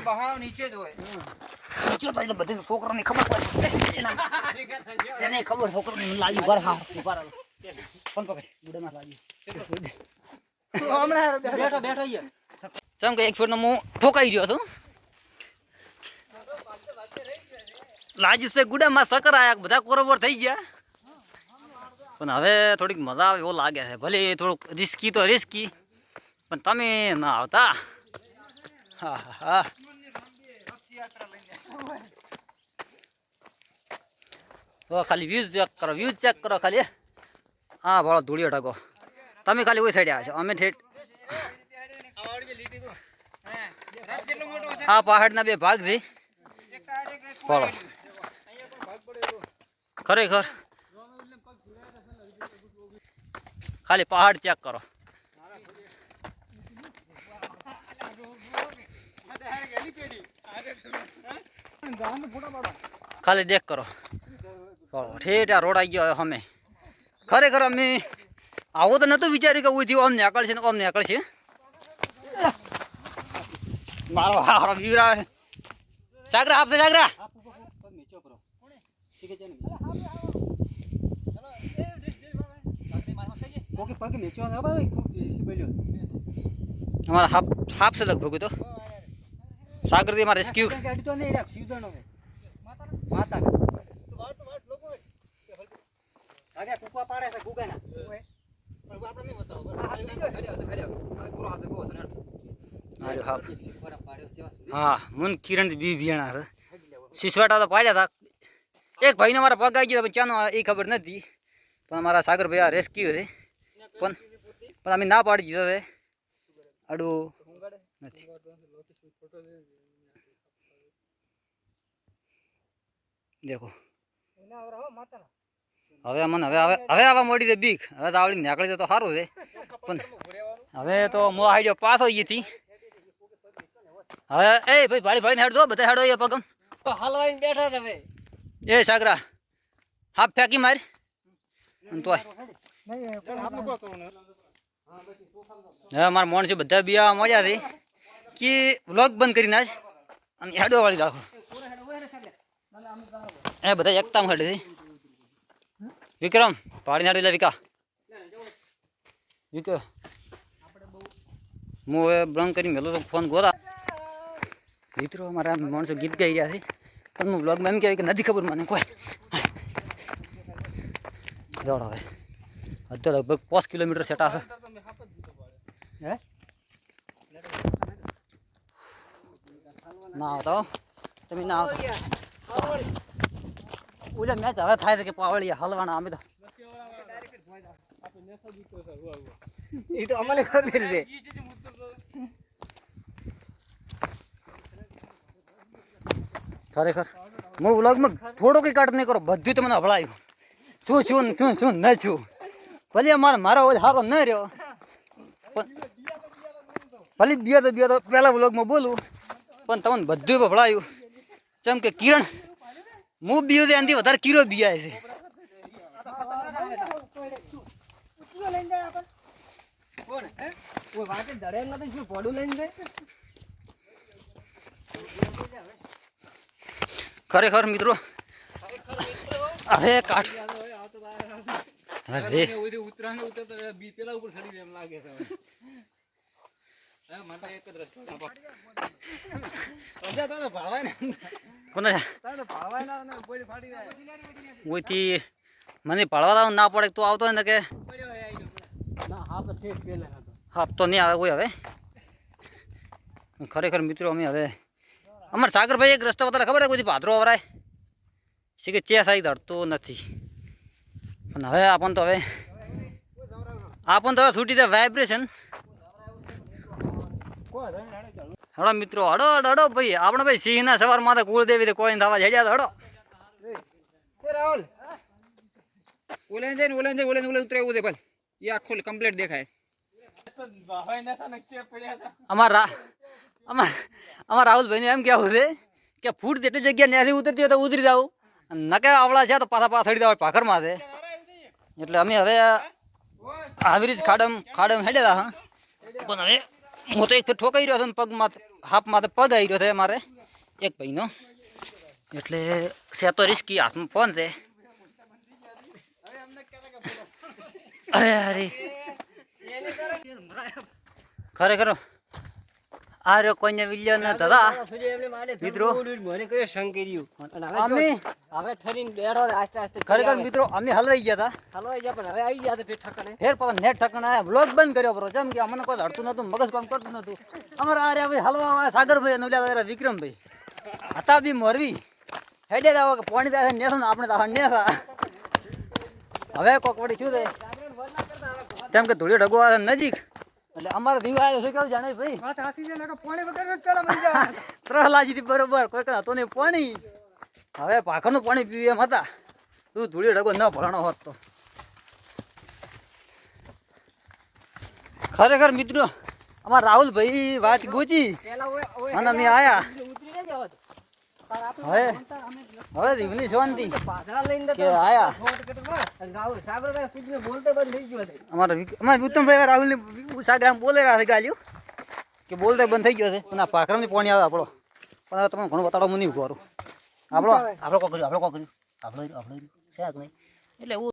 બહાવ નીચે જ હોય નીચે તો એટલે બધી છોકરાને ખબર પડે એને ખબર છોકરાને લાગ્યું ઘર હા ઉપર ફોન પકડ ગુડેમાં લાગ્યું હમણાં બેઠો અહીંયા ચમ કે એક ફેરનો હું ઠોકાઈ ગયો હતો લાગ્યું છે ગુડામાં સકર આયા બધા કોરોબર થઈ ગયા પણ હવે થોડીક મજા આવે એવો લાગે છે ભલે થોડુંક રિસ્કી તો રિસ્કી પણ તમે ના આવતા હા હા તો ખાલી વ્યૂઝ ચેક કરો ખાલી હા ભાળો ધૂળિયો ઢગો તમે ખાલી ઓઈ સાઈડ આવ્યા છો અમે ઠેઠ આ પહાડના બે ભાગ છે ભાળો ખરેખર ખાલી પહાડ ચેક કરો ખાલી દેખ કરો ઠેઠ આ રોડ આવી ગયો અમે ખરેખર અમે આવો તો નતું વિચાર્યું કે ઉધી અમને આકળશે ને અમને આકળશે મારો હારો વીરા સાગરા આપશે સાગરા हमारा हाफ से लगभग तो सागर दी हमारा रेस्क्यू हाँ मुन किरण बी बियाणा सिसवाटा तो पाड्या था एक भाई ने हमारा पग आई गया चानो ये खबर नहीं पण हमारा सागर भैया रेस्क्यू थे पण अमी ना पाड़ी दीधो है अड़ू देखो हवे मन हवे हवे हवे आवा मोड़ी दे बीक हवे आवड़ी निकली दे तो सारू है पण हवे तो मो आइडियो पास हो गई थी हवे ए भाई भाड़ी भाई ने हेड दो बता हेडो ये पगम તો હલવાઈને બેઠા તમે ए सागरा हाफ फेंकी मार तो मार मोन से बधा बिया मजा थी कि व्लॉग बंद करी नाज અને હેડો વાળી રાખો એ બધા એકતા માં હેડે છે વિક્રમ પાડી નાડી લે વિકા વિકો હું એ બ્લંક કરી મેલો તો ફોન ગોરા મિત્રો મારા માણસો ગીત ગાઈ રહ્યા છે પણ હું વ્લોગમાં એમ કહેવાય કે નથી ખબર મને કોઈ દોડ હવે અત્યારે લગભગ 5 કિલોમીટર સેટા છે હે ના આવતો તમે ના આવતો ઓલા મેચ હવે થાય છે કે પાવળિયા હલવાના અમે તો એ તો અમને ખબર છે ખરેખર હું વ્લોગમાં થોડો કઈ કાટ નહીં કરો બધું તમને હભળાયું શું ન છું ભલે મારો સારો ન રહ્યો પણ ભલે બે તો પહેલા વ્લોગમાં બોલું પણ તમને બધું હભળાયું જેમ કે કિરણ હું બીયો છે એનાથી વધારે કિરો બીયા છે ખરેખર મિત્રો હવે કાઠ મને પાડવા ના પડે તું આવતો ને કે હાફ તો નહીં આવે કોઈ હવે ખરેખર મિત્રો અમે હવે અમારે સાગરભાઈ એક રસ્તો બતાવે ખબર કોઈ ભાદરો વરાય છે કે ચેસ આવી ધરતો નથી પણ હવે આપણને તો હવે છૂટી જાય વાઇબ્રેશન હડો મિત્રો હડો ભાઈ આપણે ભાઈ સિંહના સવારમાં તો કુળદેવી કોઈ થવા હેડ્યા તો હડો રાહુલ ઓલે ઉતરે એવું દે ભાઈ એ આખો કમ્પ્લીટ દેખાય અમારા રાહુલભાઈને એમ કહેવું છે કે ફૂટ જેટલી જગ્યા ત્યાંથી ઉતરતી હોય તો ઉતરી જાવ નકે આવડા છે તો પાછા થડી જાવ ભાખરમાં છે એટલે અમે હવે આવી રીત ખાડમ હેડ્યા હતા પણ હવે હું તો એક ફેર ઠોકાઈ રહ્યો છું પગમાં હાફમાં તો પગ આવી રહ્યો છે મારે એક ભાઈનો એટલે છે તો રિસ્કી હાથમાં ફોન છે અરે અરે ખરેખર આ રહ્યો કોઈને વિલિયન ને દાદા મિત્રો અમે હવે ઠરીને બેઠો આસ્તે આસ્તે ખરેખર મિત્રો અમે હલવાઈ ગયા હતા હલવાઈ ગયા પણ હવે આવી ગયા ફેર ઠકણે ફેર પાછા નેટ ઠકાણા બ્લોગ બંધ કર્યો બરો જેમ કે અમને કોઈ હડતું નતું મગજ કામ કરતું નતું અમારા આ રહ્યા ભાઈ હલવા વાળા સાગરભાઈ અને ઓલા વિક્રમભાઈ હતા બી મોરવી હેડે આવો કે પાણી થાય નેસો ને આપણે તો નેસા હવે કોક વળી શું થાય તેમ કે ધૂળી ઢગો આવે નજીક એટલે અમારો દીવ આવ્યો છે કેવું જાણે ભાઈ ત્રહલાજીથી બરોબર કોઈ કઈ હતો નહીં પાણી હવે પાખરનું પાણી પીવું એમ હતા તું ધૂળી ઢગો ન ભરાણો હોત તો ખરેખર મિત્રો અમારા રાહુલભાઈ વાત ગોચી અને અમે આયા હવે હવે દીવની શાંતિ કે આયા અમારા ઉત્તમભાઈ રાહુલ ની સાગર બોલે રહ્યા છે ગાલ્યું કે બોલતા બંધ થઈ ગયો છે અને આ પાખરામાંથી પાણી આવે આપણો પણ હવે તમે ઘણું બતાડો મને નહીં કરું આપણો કોક કર્યું છે નહીં એટલે એવું